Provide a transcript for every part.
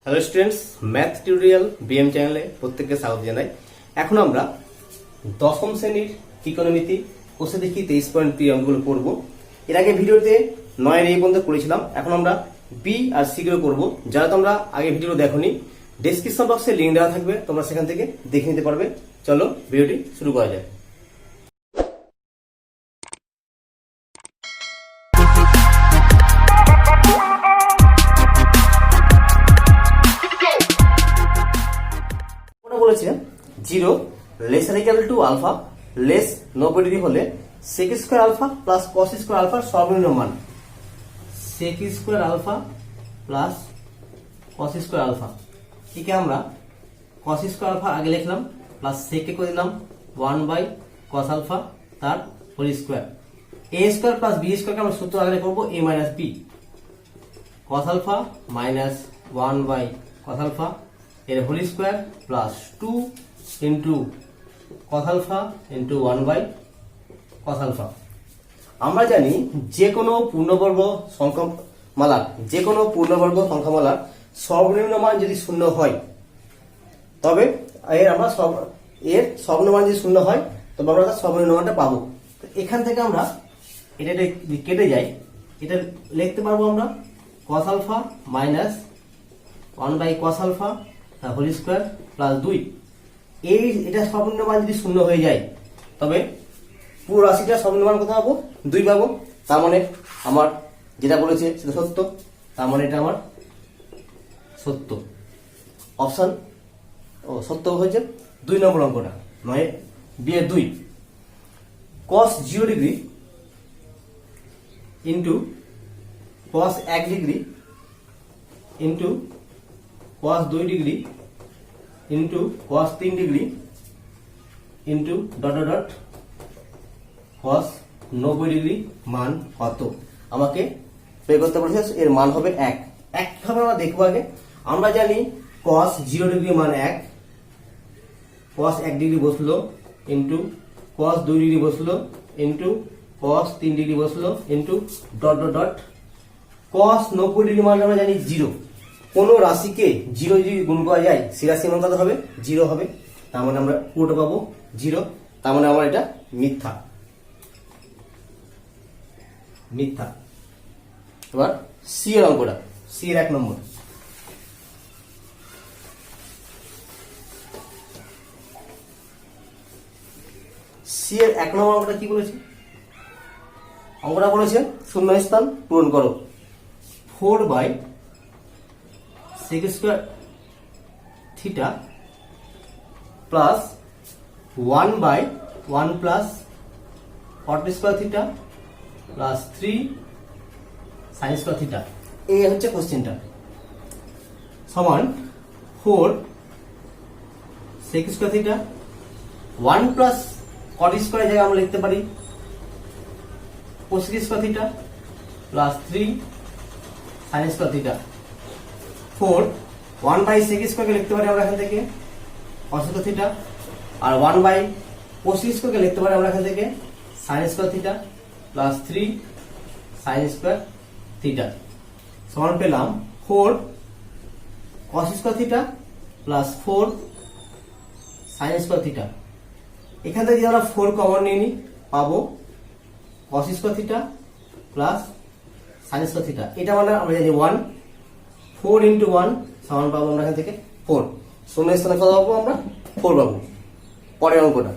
Hello students, math tutorial BM চ্যানেলে প্রত্যেককে স্বাগত জানাই। এখন আমরা দশম শ্রেণীর ত্রিকোণমিতি কোষে দেখি 23.3 অঙ্কগুলো করব। এর আগে ভিডিওতে 9 এর এই পর্যন্ত করেছিলাম। এখন আমরা বি আর সি গুলো করবো। যারা তোমরা আগে ভিডিও দেখোনি, ডেসক্রিপশন বক্সে লিঙ্ক দেওয়া থাকবে, তোমরা সেখান থেকে দেখে নিতে পারবে। চলো ভিডিওটি শুরু করা যায়। বলেছে 0 less equal to alpha less 90 degree হলে sec square alpha plus cos square আলফার সর্বনিম্ন মান। sec square alpha plus cos square alpha, একে আমরা cos স্কয়ার আলফা আগে লিখলাম, প্লাস sec কে করে দিলাম 1/cos আলফা তার whole square. a square plus b স্কয়ারকে আমরা সূত্র আগে করব a minus b, cos alpha minus 1/cos alpha এর whole square plus 2 into cos alpha into 1/cos alpha. আমরা জানি যে কোনো পূর্ণবর্গ সংখ্যামালার সর্বনিম্ন মান যদি শূন্য হয়, তবে এর সর্বনিম্ন মান যদি শূন্য হয় তবে আমরা তার সর্বনিম্ন মানটা পাবো। এখান থেকে আমরা এটা কেটে যাই, এটা লিখতে পারবো আমরা cos alpha minus 1/cos alpha whole square plus 2। এটা সর্বনিম্ন মান যদি শূন্য হয়ে যায় তবে পুরো রাশিটা সর্বনিম্ন মান কত পাবো? 2 পাবো। তার মানে আমার যেটা বলেছে সেটা সত্য, তার মানে এটা আমার সত্য। অপশন সত্য হয়েছে 2 নম্বর অঙ্কটা, নয় বি এর 2। cos 0 degree into cos 1 degree into cos 2 degree into cos 3 degree into dot dot dot cos 90 degree মান কত আমাকে বের করতে বলেছে। এর মান হবে 1। কিভাবে আমরা দেখবো আগে? আমরা জানি cos 0 ডিগ্রি মান 1, cos 1 ডিগ্রি বসলো ইন্টু cos 2 ডিগ্রি বসলো ইন্টু cos 3 ডিগ্রি বসলো into dot dot dot cos 90 degree মান আমরা জানি 0। কোন রাশিকে 0 যদি গুণ করা যায় সে রাশির মান কত হবে? 0 হবে। তার মানে আমরা পুরোটা পাবো 0। তার মানে আমার এটা মিথ্যা। এবার সি এর অঙ্কটা, সি এর 1 নম্বর। সি এর 1 নম্বর অঙ্কটা কি বলেছে? অঙ্কটা বলেছে শূন্য স্থান পূরণ করো। 4/sec square theta plus 1/1 plus cot square theta plus 3 sin square theta. এই হচ্ছে কোশ্চেনটা। সমান 4 sec square theta 1 plus cot square জায়গায় আমরা লিখতে পারি cosec square theta plus 3 sin square theta. 4 1/sec স্কয়ারকে লিখতে পারি আমরা এখান থেকে cos স্কয়ার থিটা, আর 1/cosec স্কয়ারকে লিখতে পারি আমরা এখান থেকে sin square theta plus 3 sin square theta. সমান পেলাম 4 cos square theta plus 4 sin square theta. এখান থেকে যদি আমরা 4 কমন নিয়ে নিই পাবো cos square theta plus sin square theta. এটা মানে আমরা জানি 1, 4 ইন্টু 1 সমান পাবো আমরা এখান থেকে 4। শূন্য স্থানে কত পাবো? আমরা 4 পাবো। পরের অঙ্কটা,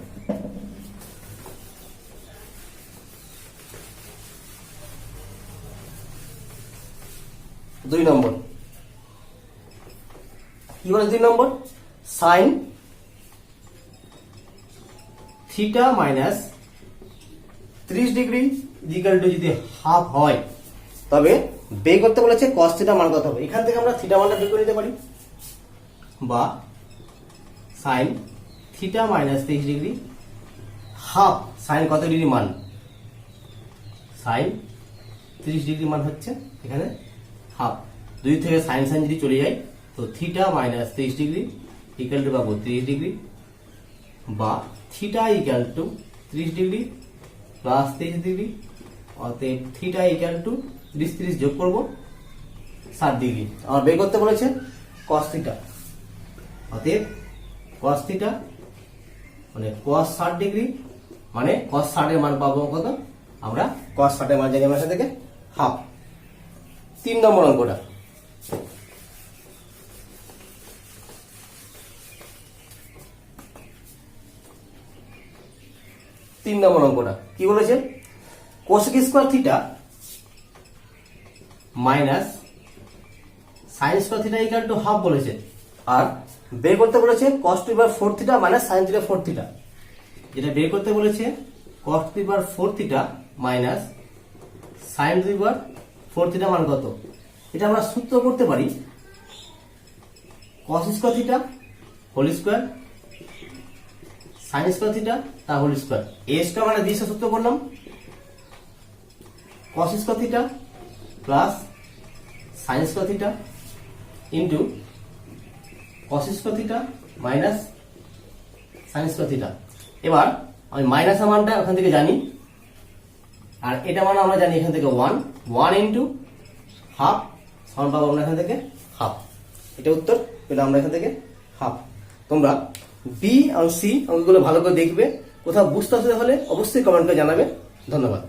দুই নম্বর। কি বলে 2 number? Sine theta minus 30 degree equal to যদি হাফ হয় তবে বের করতে বলেছে cos থিটা মান কত হবে। এখান থেকে আমরা থিটা মানটা বের করে নিতে পারি, বা sign theta minus 30 degree half sign কত ডিগ্রি মান? সাইন 30 ডিগ্রি মান হচ্ছে এখানে হাফ। 2 থেকে সাইন সাইন যদি চলে যায় তো theta minus 30 degree equal two পাবো 30 ডিগ্রি, বা theta equal two 30 degree plus 30 degree, অতএব থিটা ইকুয়াল টু 30 যোগ করবো 60 ডিগ্রি। আমার বের করতে বলেছে cos থিটা। অতএব cos থিটা মানে cos 60 ডিগ্রি মানে cos 60 এর মান পাবো কত? আমরা cos 60 এর মান জানি আমরা এখান থেকে হাফ। 3 নম্বর অঙ্কটা, কি বলেছে? Cosec square theta minus sine square theta equal to half বলেছে, আর বের করতে বলেছে cos to the power 4 theta minus sin theta 4 theta. যেটা বের করতে বলেছে cos to the power 4 theta minus sin to the power 4 theta মান কত? এটা আমরা সূত্র করতে পারি cos square theta whole square sin square theta তার হোল স্কয়ার। a স্কয়ার মানে b সূত্র করলাম, cos square theta plus sin square theta into cos square theta minus sin square theta. এবার আমি মাইনাসের মানটা ওখান থেকে জানি, আর এটা মানে আমরা জানি এখান থেকে 1 ইনটু হাফ সমান পাবো আমরা এখান থেকে হাফ। এটা উত্তর পেলাম আমরা এখান থেকে হাফ। তোমরা বি আর সি অঙ্কগুলো ভালো করে দেখবে, কোথাও বুঝতে অসুবিধা হলে অবশ্যই কমেন্ট করে জানাবে। ধন্যবাদ।